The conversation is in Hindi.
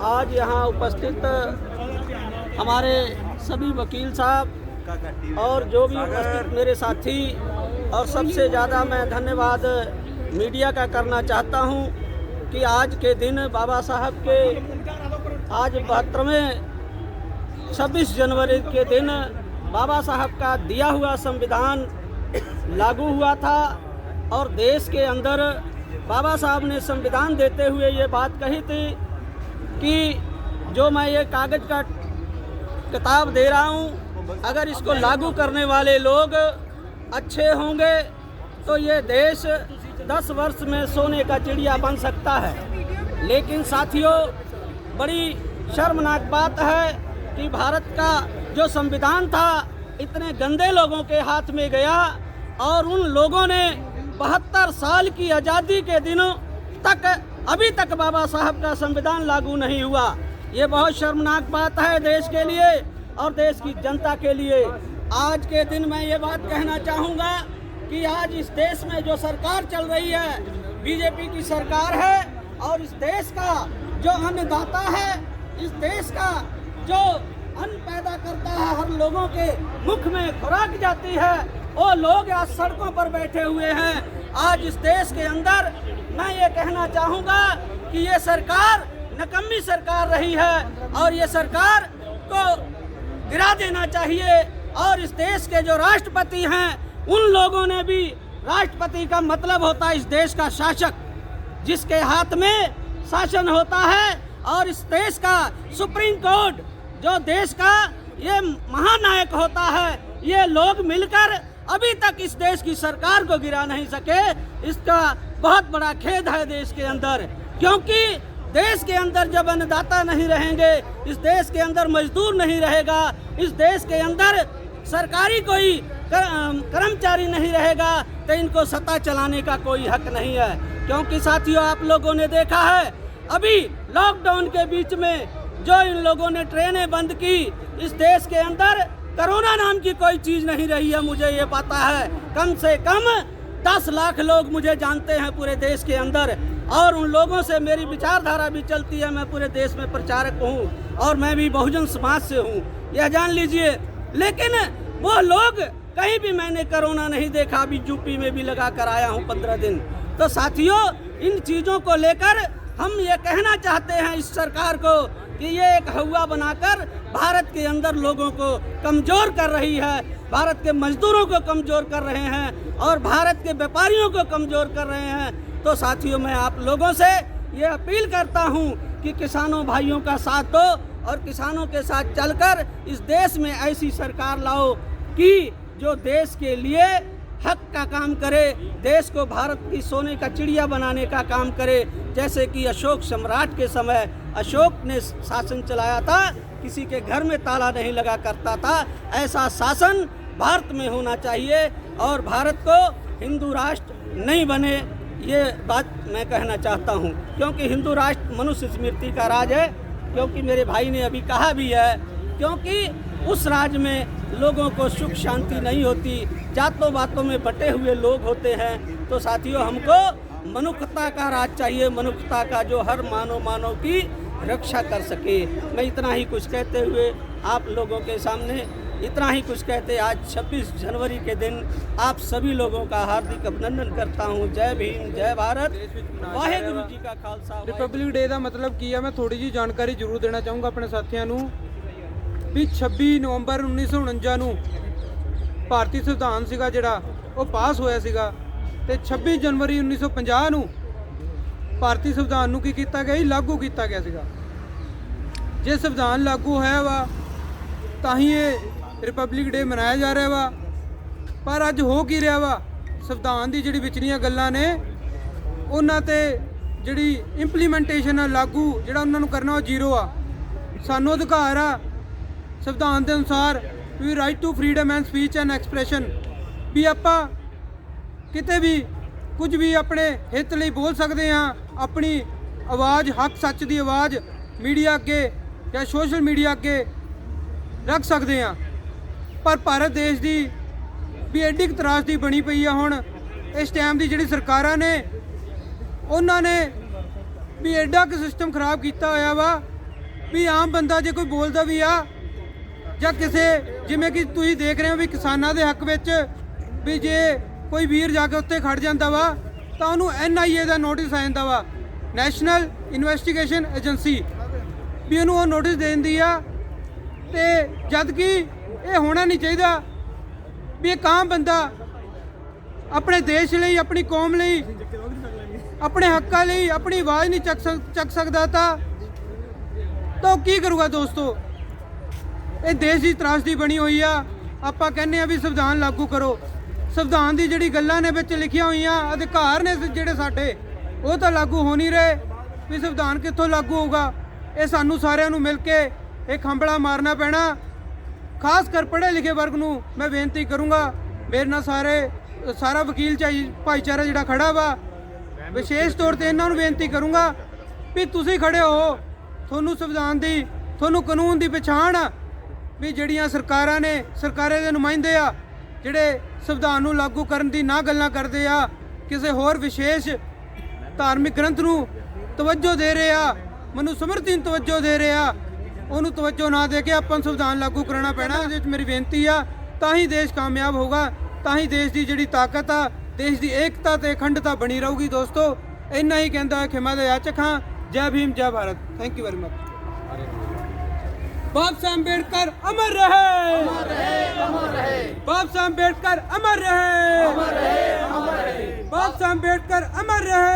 आज यहाँ उपस्थित हमारे सभी वकील साहब और जो भी उपस्थित मेरे साथी, और सबसे ज़्यादा मैं धन्यवाद मीडिया का करना चाहता हूँ कि आज के दिन बाबा साहब के आज 72वें 26 जनवरी के दिन बाबा साहब का दिया हुआ संविधान लागू हुआ था। और देश के अंदर बाबा साहब ने संविधान देते हुए ये बात कही थी कि जो मैं ये कागज़ का किताब दे रहा हूँ, अगर इसको लागू करने वाले लोग अच्छे होंगे तो ये देश 10 वर्ष में सोने का चिड़िया बन सकता है। लेकिन साथियों, बड़ी शर्मनाक बात है कि भारत का जो संविधान था इतने गंदे लोगों के हाथ में गया और उन लोगों ने 72 साल की आज़ादी के दिनों तक अभी तक बाबा साहब का संविधान लागू नहीं हुआ। ये बहुत शर्मनाक बात है देश के लिए और देश की जनता के लिए। आज के दिन मैं ये बात कहना चाहूँगा कि आज इस देश में जो सरकार चल रही है, बीजेपी की सरकार है, और इस देश का जो अन्नदाता है, इस देश का जो अन्न पैदा करता है, हर लोगों के मुख में खुराक जाती है, वो लोग आज सड़कों पर बैठे हुए हैं। आज इस देश के अंदर मैं ये कहना चाहूँगा कि ये सरकार नकम्मी सरकार रही है और ये सरकार को गिरा देना चाहिए। और इस देश के जो राष्ट्रपति हैं, उन लोगों ने भी, राष्ट्रपति का मतलब होता है इस देश का शासक, जिसके हाथ में शासन होता है, और इस देश का सुप्रीम कोर्ट जो देश का ये महानायक होता है, ये लोग मिलकर अभी तक इस देश की सरकार को गिरा नहीं सके। इसका बहुत बड़ा खेद है देश के अंदर, क्योंकि देश के अंदर जब अन्नदाता नहीं रहेंगे, इस देश के अंदर मजदूर नहीं रहेगा, इस देश के अंदर सरकारी कोई कर्मचारी नहीं रहेगा, तो इनको सत्ता चलाने का कोई हक नहीं है। क्योंकि साथियों, आप लोगों ने देखा है अभी लॉकडाउन के बीच में जो इन लोगों ने ट्रेनें बंद की, इस देश के अंदर कोरोना नाम की कोई चीज़ नहीं रही है, मुझे ये पता है। कम से कम 10 लाख लोग मुझे जानते हैं पूरे देश के अंदर, और उन लोगों से मेरी विचारधारा भी चलती है। मैं पूरे देश में प्रचारक हूँ और मैं भी बहुजन समाज से हूँ, यह जान लीजिए। लेकिन वो लोग कहीं भी मैंने कोरोना नहीं देखा। अभी यूपी में भी लगा कर आया हूँ 15 दिन। तो साथियों, इन चीज़ों को लेकर हम ये कहना चाहते हैं इस सरकार को कि ये एक हवा बनाकर भारत के अंदर लोगों को कमज़ोर कर रही है, भारत के मजदूरों को कमज़ोर कर रहे हैं और भारत के व्यापारियों को कमज़ोर कर रहे हैं। तो साथियों, मैं आप लोगों से ये अपील करता हूँ कि किसानों भाइयों का साथ दो और किसानों के साथ चलकर इस देश में ऐसी सरकार लाओ कि जो देश के लिए हक का काम करे, देश को भारत की सोने का चिड़िया बनाने का काम करे। जैसे कि अशोक सम्राट के समय अशोक ने शासन चलाया था, किसी के घर में ताला नहीं लगा करता था, ऐसा शासन भारत में होना चाहिए और भारत को हिंदू राष्ट्र नहीं बने, ये बात मैं कहना चाहता हूँ। क्योंकि हिंदू राष्ट्र मनुष्य स्मृति का राज है, क्योंकि मेरे भाई ने अभी कहा भी है, क्योंकि उस राज में लोगों को सुख शांति नहीं होती, जातों बातों में बटे हुए लोग होते हैं। तो साथियों, हमको मनुष्यता का राज चाहिए, मनुष्यता का, जो हर मानव की रक्षा कर सके। मैं इतना ही कुछ कहते हुए आप लोगों के सामने इतना ही कुछ कहते आज 26 जनवरी के दिन आप सभी लोगों का हार्दिक अभिनंदन करता हूँ। जय भीम, जय भारत, वाहेगुरु जी का खालसा। रिपब्लिक डे का मतलब की है, मैं थोड़ी जी जानकारी जरूर देना चाहूँगा अपने साथियों को भी 26 नवंबर 1949 ਨੂੰ ਭਾਰਤੀ ਸੰਵਿਧਾਨ ਸੀਗਾ ਜਿਹੜਾ ਉਹ ਪਾਸ ਹੋਇਆ ਸੀਗਾ ਤੇ 26 ਜਨਵਰੀ 1950 ਨੂੰ ਭਾਰਤੀ ਸੰਵਿਧਾਨ ਨੂੰ ਕੀ ਕੀਤਾ ਗਿਆ, ਲਾਗੂ ਕੀਤਾ ਗਿਆ ਸੀਗਾ। ਜੇ ਸੰਵਿਧਾਨ ਲਾਗੂ ਹੋਇਆ ਵਾ ਤਾਂ ਹੀ ਇਹ ਰਿਪਬਲਿਕ ਡੇ ਮਨਾਇਆ ਜਾ ਰਿਹਾ ਵਾ। ਪਰ ਅੱਜ ਹੋ ਕੀ ਰਿਹਾ ਵਾ, ਸੰਵਿਧਾਨ ਦੀ ਜਿਹੜੀ ਵਿਚਲੀਆਂ ਗੱਲਾਂ ਨੇ ਉਹਨਾਂ ਤੇ ਜਿਹੜੀ ਇੰਪਲੀਮੈਂਟੇਸ਼ਨ ਆ, ਲਾਗੂ ਜਿਹੜਾ ਉਹਨਾਂ ਨੂੰ ਕਰਨਾ ਉਹ ਜ਼ੀਰੋ ਆ। ਸਾਨੂੰ ਅਧਿਕਾਰ ਆ संविधान के अनुसार we right to freedom and speech and expression, भी ਆਪਾਂ किते भी कुछ भी अपने हित ਲਈ बोल सकते हैं, अपनी आवाज़, हक सच की आवाज़ मीडिया अगे या सोशल मीडिया अगे रख सकते हैं। पर भारत देश की भी एडी त्रासदी बनी पई है हुण इस टाइम की, जिहड़ी सरकारां ने उन्होंने भी एडा क सिस्टम खराब किया होया वा ਵੀ ਆਮ ਬੰਦਾ ਜੇ ਕੋਈ ਬੋਲਦਾ ਵੀ ਆ ਜਾਂ ਕਿਸੇ ਜਿਵੇਂ ਕਿ ਤੁਸੀਂ ਦੇਖ ਰਹੇ ਹੋ ਵੀ ਕਿਸਾਨਾਂ ਦੇ ਹੱਕ ਵਿੱਚ ਵੀ ਜੇ ਕੋਈ ਵੀਰ ਜਾ ਕੇ ਉੱਤੇ ਖੜ ਜਾਂਦਾ ਵਾ ਤਾਂ ਉਹਨੂੰ NIA ਦਾ ਨੋਟਿਸ ਆ ਜਾਂਦਾ ਵਾ, ਨੈਸ਼ਨਲ ਇਨਵੈਸਟੀਗੇਸ਼ਨ ਏਜੰਸੀ, ਵੀ ਉਹਨੂੰ ਉਹ ਨੋਟਿਸ ਦੇ ਦਿੰਦੀ ਆ। ਤੇ ਜਦ ਕਿ ਇਹ ਹੋਣਾ ਨਹੀਂ ਚਾਹੀਦਾ ਵੀ ਇੱਕ ਆਮ ਬੰਦਾ ਆਪਣੇ ਦੇਸ਼ ਲਈ, ਆਪਣੀ ਕੌਮ ਲਈ, ਆਪਣੇ ਹੱਕਾਂ ਲਈ ਆਪਣੀ ਆਵਾਜ਼ ਨਹੀਂ ਚੱਕ ਸਕਦਾ ਤਾਂ ਉਹ ਕੀ ਕਰੂਗਾ ਦੋਸਤੋ। ਇਹ ਦੇਸ਼ ਦੀ ਤਰਾਸਦੀ ਬਣੀ ਹੋਈ ਆ। ਆਪਾਂ ਕਹਿੰਦੇ ਆ ਵੀ ਸੰਵਿਧਾਨ ਲਾਗੂ ਕਰੋ, ਸੰਵਿਧਾਨ ਦੀ ਜਿਹੜੀ ਗੱਲਾਂ ਨੇ ਵਿੱਚ ਲਿਖੀਆਂ ਹੋਈਆਂ ਅਧਿਕਾਰ ਨੇ ਜਿਹੜੇ ਸਾਡੇ ਉਹ ਤਾਂ ਲਾਗੂ ਹੋ ਨਹੀਂ ਰਹੇ, ਵੀ ਸੰਵਿਧਾਨ ਕਿੱਥੋਂ ਲਾਗੂ ਹੋਊਗਾ। ਇਹ ਸਾਨੂੰ ਸਾਰਿਆਂ ਨੂੰ ਮਿਲ ਕੇ ਇਹ ਖੰਭੜਾ ਮਾਰਨਾ ਪੈਣਾ। ਖਾਸ ਕਰ ਪੜ੍ਹੇ ਲਿਖੇ ਵਰਗ ਨੂੰ ਮੈਂ ਬੇਨਤੀ ਕਰੂੰਗਾ, ਮੇਰੇ ਨਾਲ ਸਾਰਾ ਵਕੀਲ ਭਾਈਚਾਰਾ ਜਿਹੜਾ ਖੜਾ ਵਾ, ਵਿਸ਼ੇਸ਼ ਤੌਰ ਤੇ ਇਹਨਾਂ ਨੂੰ ਬੇਨਤੀ ਕਰੂੰਗਾ ਵੀ ਤੁਸੀਂ ਖੜੇ ਹੋ, ਤੁਹਾਨੂੰ ਸੰਵਿਧਾਨ ਦੀ, ਤੁਹਾਨੂੰ ਕਾਨੂੰਨ ਦੀ ਪਛਾਣ ਆ ਵੀ ਜਿਹੜੀਆਂ ਸਰਕਾਰਾਂ ਨੇ, ਸਰਕਾਰਾਂ ਦੇ ਨੁਮਾਇੰਦੇ ਆ ਜਿਹੜੇ ਸੰਵਿਧਾਨ ਨੂੰ ਲਾਗੂ ਕਰਨ ਦੀ ਨਾ ਗੱਲਾਂ ਕਰਦੇ ਆ, ਕਿਸੇ ਹੋਰ ਵਿਸ਼ੇਸ਼ ਧਾਰਮਿਕ ਗ੍ਰੰਥ ਨੂੰ ਤਵੱਜੋ ਦੇ ਰਹੇ ਆ, ਮਨੁ ਸਮਰਤੀ ਨੂੰ ਤਵੱਜੋ ਦੇ ਰਹੇ ਆ, ਉਹਨੂੰ ਤਵੱਜੋ ਨਾ ਦੇ ਕੇ ਆਪਾਂ ਨੂੰ ਸੰਵਿਧਾਨ ਲਾਗੂ ਕਰਾਉਣਾ ਪੈਣਾ। ਇਹਦੇ ਵਿੱਚ ਮੇਰੀ ਬੇਨਤੀ ਆ, ਤਾਂ ਹੀ ਦੇਸ਼ ਕਾਮਯਾਬ ਹੋਊਗਾ, ਤਾਂ ਹੀ ਦੇਸ਼ ਦੀ ਜਿਹੜੀ ਤਾਕਤ ਆ, ਦੇਸ਼ ਦੀ ਏਕਤਾ ਤੇ ਅਖੰਡਤਾ ਬਣੀ ਰਹੂਗੀ। ਦੋਸਤੋ ਇੰਨਾ ਹੀ ਕਹਿੰਦਾ ਖਿਮਾ ਦਾ याचक हाँ। जय भीम, जय Bharat. Thank you very much. Baba Saheb Ambedkar अमर रहे, बाबा साहब अम्बेडकर अमर रहे, बाबा साहब अम्बेडकर अमर रहे।